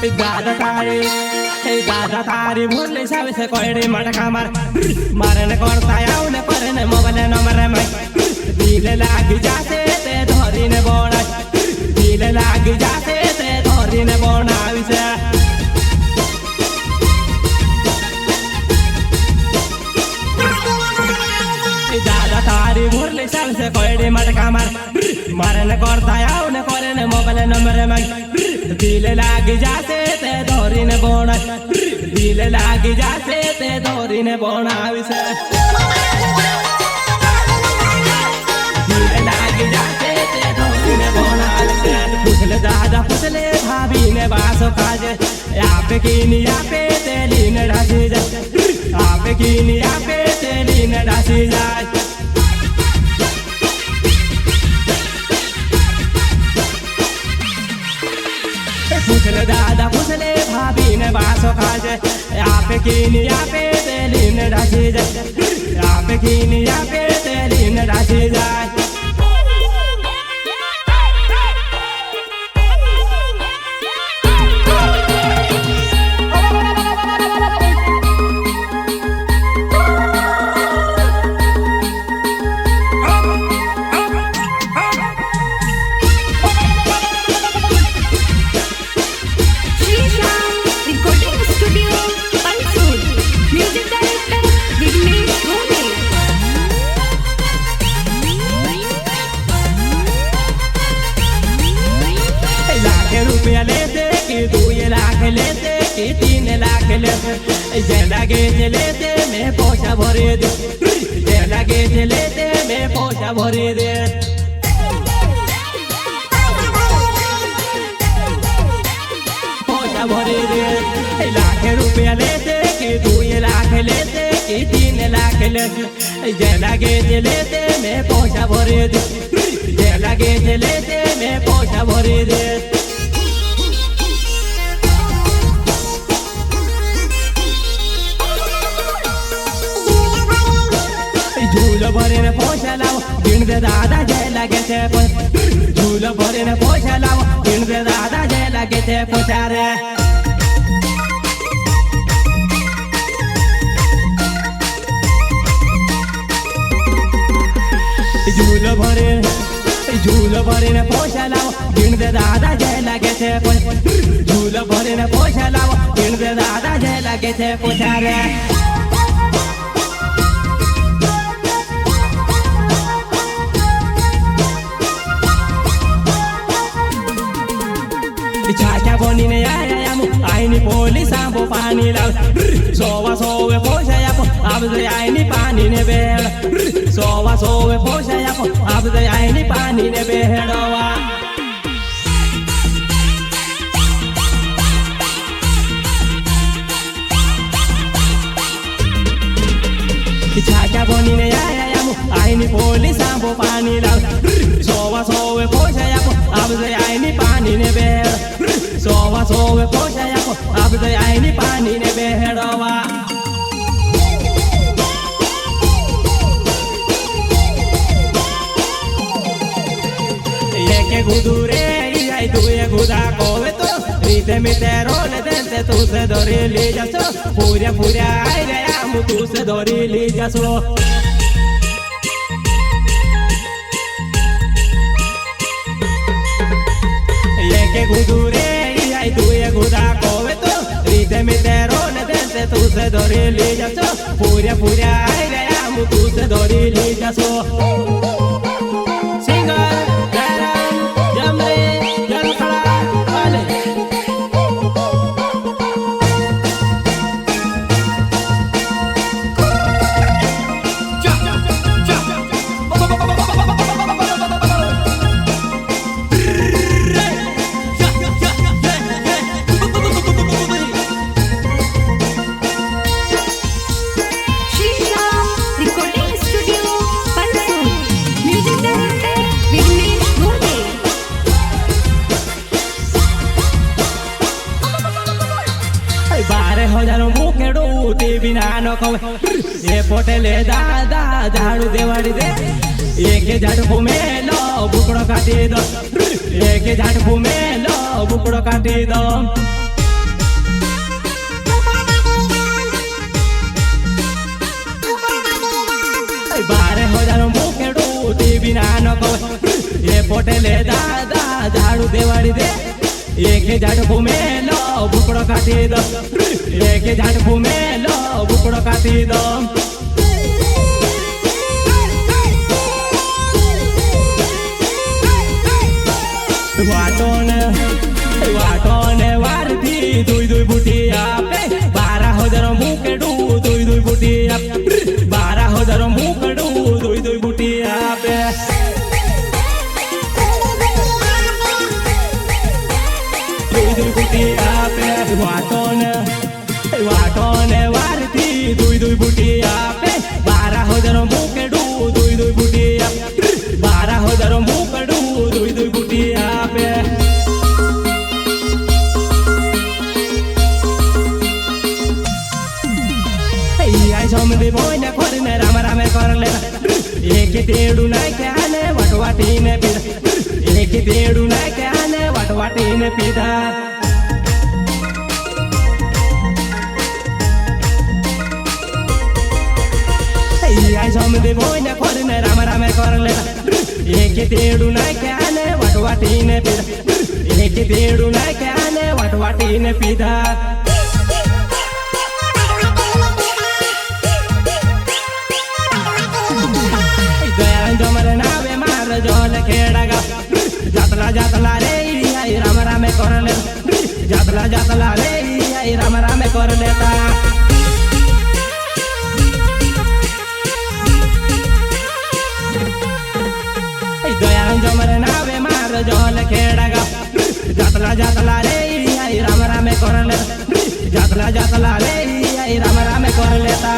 दादा तारी भूले सब से कोई मटका मारने करता आउने परने मोबाइल नंबर में दिल लाग जाते ते धरी ने बोना दिल लाग जाते ते धरी ने बोना विसे दादा तारी भूले सब से कोई मटका मारने करता आउने परने मोबाइल नंबर में दिल लाग जाते ते धरी ने बोना दिल लाग जाते ते धरी ने बोना विसे दिल लाग जाते ते धरी ने बोना विसे पुछले दादा पुछले भाभी ने बासो काजे आप की पे तेली ने ढासी जाए आप की पे तेली ने ढासी जाए पुछले दादा पुछले भाभी ने बासो काजे आप की पे तेली ने ढासी जाए आप की पे तेली ने ढासी जाए रुपया लेते कि 2 लाख लेते कि 3 लाख लेते जे लगे लेते मैं पैसा भरे दे जे लगे लेते मैं पैसा भरे दे पैसा भरे दे लाख रुपया लेते कि 2 लाख लेते कि 3 लाख लेते जे लगे लेते मैं पैसा भरे दे जे लगे लेते मैं पैसा भरे दे झूल भरे ने पोछा लाओ गिन दे दादा जय लगे थे झूल भरे ने पोछा लाओ गिन दे दादा जय लगे थे पोछा रे झूल भरे ने पोछा लाओ गिन दे दादा जय लगे थे झूल भरे ने पोछा लाओ गिन दे दादा जय लगे थे पोछा रे चाचा बोनी ने आया आईनी पोलिस आंबो पानी लाव सोवा सोवे पोछा अब तो आईनी पानी ने बेड़ सोवा सोवे पोछा अब तो आईनी पानी ने बेड़वा चाचा बोनी ने आया आईनी पोलिस आंबो पानी लाव सोवा सोवे पोछा अब तो आईनी पानी ने बेड़ सोवा सोवे पोछा अब तो आईनी पानी ने बेड़वा एक गुदुरे आई दुए गुदा कोवे तो रीते में रोल देते तू से धोरी ले जासो पूरा पूरा आई गया मु तू से धोरी ले जासो एक गुदुरे आई दुए गुदा कोवे तो रीते में रोल देते तू से धोरी ले जासो पूरा पूरा आई गया मु तू से धोरी ले जासो सिंगर बिना न कवे ए पोटेले दादा झाड़ू देवाड़ी दे एक झाड़ू में लो बुकड़ो काटी दो एक झाड़ू में लो बुकड़ो काटी दो ना नको ये पोटेले दादा झाड़ू देवाड़ी दे एक झाड़ू में लो बुकड़ो काटी दो एक झाड़ू में लो बुकड़ो काटी दो वाटोने वार थी दुई दुई बुटी आपे 12,000 मुकड़ू दुई दुई बुटी आप 12,000 मुकड़ू दुई दुई बुटी आपे दुई दुई बुटी आपे वाटोने वार थी दुई दुई बुटी आपे 12,000 मुकड़ू दुई दुई बुटी आप 12,000 मुकड़ू दुई दुई बुटी आपे समधी बोय ने खोरी ने राम राम कर ले एक तेड़ू ना क्या ने वटवाटी ने पीधा एक तेड़ू ना क्या ने वटवाटी ने पीधा समधी बोय ने खोरी ने राम राम कर ले एक तेड़ू ना क्या ने वटवाटी ने पीधा एक तेड़ू ना क्या ने वटवाटी ने पीधा जमर नावे मार जोल खेड़गा जातला जातला रे आई राम राम कर ले जातला जातला रे आई राम राम कर लेता दयान जमर नावे मार जोल खेड़गा जातला जातला रे आई राम राम कर ले जातला जातला रे आई राम राम कर लेता